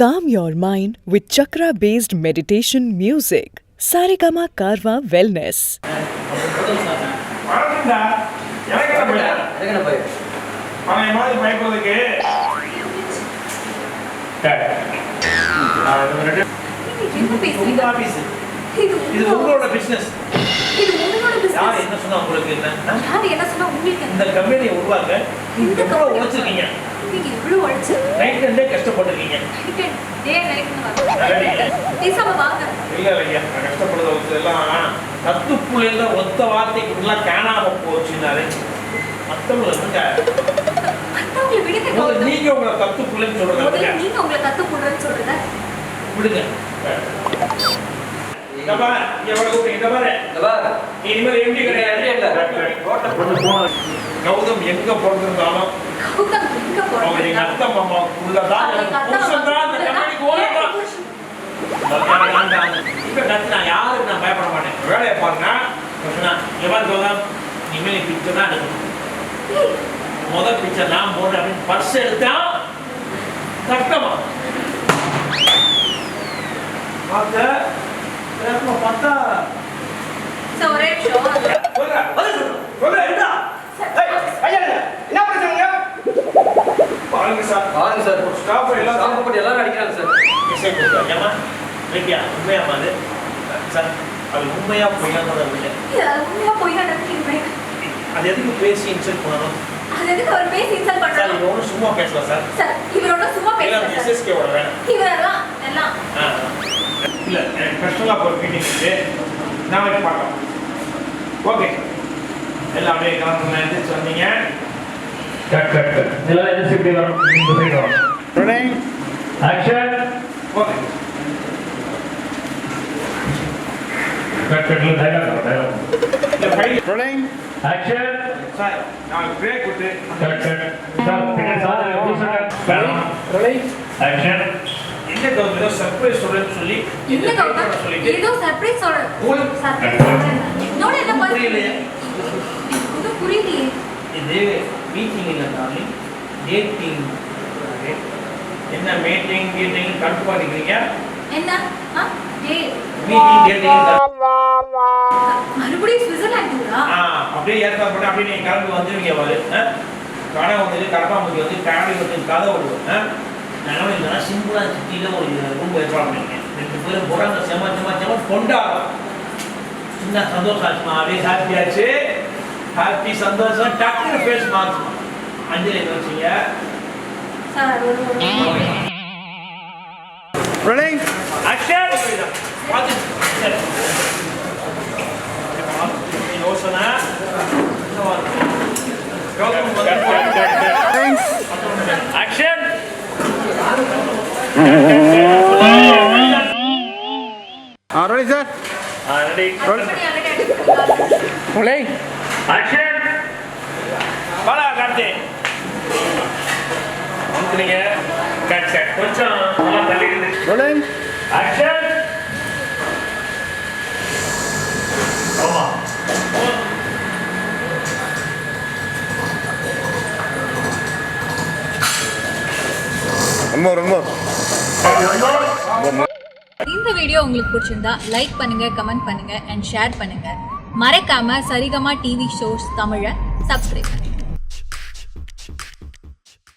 Calm your mind with chakra-based meditation music. Saregama Karwa Wellness. இது உங்களோட business. இது உங்களோட பிசினஸ். யார் என்ன சொன்னா உங்களுக்கு என்ன? யார் என்ன சொன்னா உங்களுக்கு? இந்த கம்பெனியை உருவாக்க நீங்க எவ்வளவு உழைச்சிருக்கீங்க? நீங்க இவ்வளவு உழைச்சு நைட் அண்ட் டே கஷ்டப்பட்டிருக்கீங்க. பேசாம வாங்க. இல்ல ஐயா, நான் கஷ்டப்படுறது எல்லாம் கத்துப்புள்ள ஒத்த வார்த்தைக்கு எல்லாம் காணாம போச்சுனாலே மத்தவங்க வந்து மத்தவங்க விடுங்க. நீங்க உங்களை கத்துப்புள்ளன்னு சொல்றீங்க. நீங்க உங்களை கத்துப்புள்ளன்னு சொல்றீங்க. விடுங்க. கபா எவ்வளவு இந்த பாரு. கபா இனிமேல் எம்டி கிடையாது. கௌதம் எங்க போறதுனாலும் கௌதம் எங்க போறது? அவங்க அத்தை மாமா உள்ளதா புருஷன்தான் அந்த கம்பெனிக்கு ஓடுறா. இப்ப நான் யாருக்கு நான் பயப்பட மாட்டேன். வேலையை பாருங்க. எவ்வளவு கௌதம் இனிமேல் பிக்சர் தான் எடுக்கணும். முதல் பிக்சர் நான் போடுறேன் அப்படின்னு பர்ஸ் எடுத்தா கஷ்டமா பார்த்த பார்த்தா ஒரே பாருங்க சார் ஒரு ஸ்டாஃப் எல்லாம் சாப்பிட்டு எல்லாரும் அடிக்கிறாங்க சார். மெசேஜ் கொடுத்தாங்க. ஏமா ரெடியா உண்மையாமா அது சார்? அது உண்மையா பொய்யானது இல்லை. உண்மையா பொய்யானது. அது எதுக்கு பேசி இன்சல்ட் பண்ணணும்? அது எதுக்கு அவர் பேசி இன்சல்ட் பண்றாரு? சார் இவரோட சும்மா பேசலாம் சார். சார் இவரோட சும்மா பேசலாம். எஸ்எஸ்கே ஓட வேணும். இவரெல்லாம் எல்லாம் இல்ல பர்சனலா ஒரு மீட்டிங் இருக்கு. நாளைக்கு பார்க்கலாம். ஓகே எல்லாமே காரணம் எந்திரிச்சு வந்தீங்க. கட் எல்லாம் எந்திரிச்சு இப்படி வரும். இந்த சைடு வரும். Rolling action. Okay cut dialogue இந்த ஃபைல் ரோலிங் ஆக்ஷன். சார் நான் பிரேக் விட்டு கட் சார் பின்னாடி சார் ரோலிங் ஆக்ஷன். என்ன கௌதம் சர்ப்ரைஸ் சொல்றேன்னு சொல்லி என்ன கௌதம் சொல்லி ஏதோ சர்ப்ரைஸ் சொல்ற என்னோட என்ன பண்ணீங்க? இது புரியலையே. இது மீட்டிங் இல்ல டார்லிங், டேட்டிங். என்ன மீட்டிங் கரெக்ட் பண்ணிக்கிறீங்க? என்ன டேட் மீட்டிங் டேட்டிங் மறுபடியும் ஸ்விட்சர்லாந்துடா. அப்படியே ஏற்பாடு பண்ணி அப்படியே நீங்க கிளம்பி வந்துருவீங்க. பாரு கடை வந்து கடப்பாம்பூச்சி வந்து காடி வந்து கதை ஓடுவோம். நான் இல்லைன்னா சிம்பிளா சிட்டியில ஒரு ரூம் ஏற்பாடு பண்ணிருக்கேன். 2 பேரும் போறாங்க. செம கொண்டாடும். சின்ன சந்தோஷம் ஆச்சுமா. அப்படியே ஹாப்பி ஆச்சு. ஹாப்பி சந்தோஷம் டக்குனு ஃபேஸ் மாறுமா. அஞ்சலி வச்சீங்க சார். Rolling action. பாத்து சரி யோசனா action. ready sir? Ready. Rolling. Action. Bala Karthi. வந்துங்க. கட் கொஞ்சம் தள்ளி இருந்து. Rolling. Action. ஆமா. One more. இந்த வீடியோ உங்களுக்கு பிடிச்சிருந்தா லைக் பண்ணுங்க, கமெண்ட் பண்ணுங்க அண்ட் ஷேர் பண்ணுங்க. மறக்காம சரிகமா டிவி ஷோஸ் தமிழை சப்ஸ்கிரைப் பண்ணுங்க.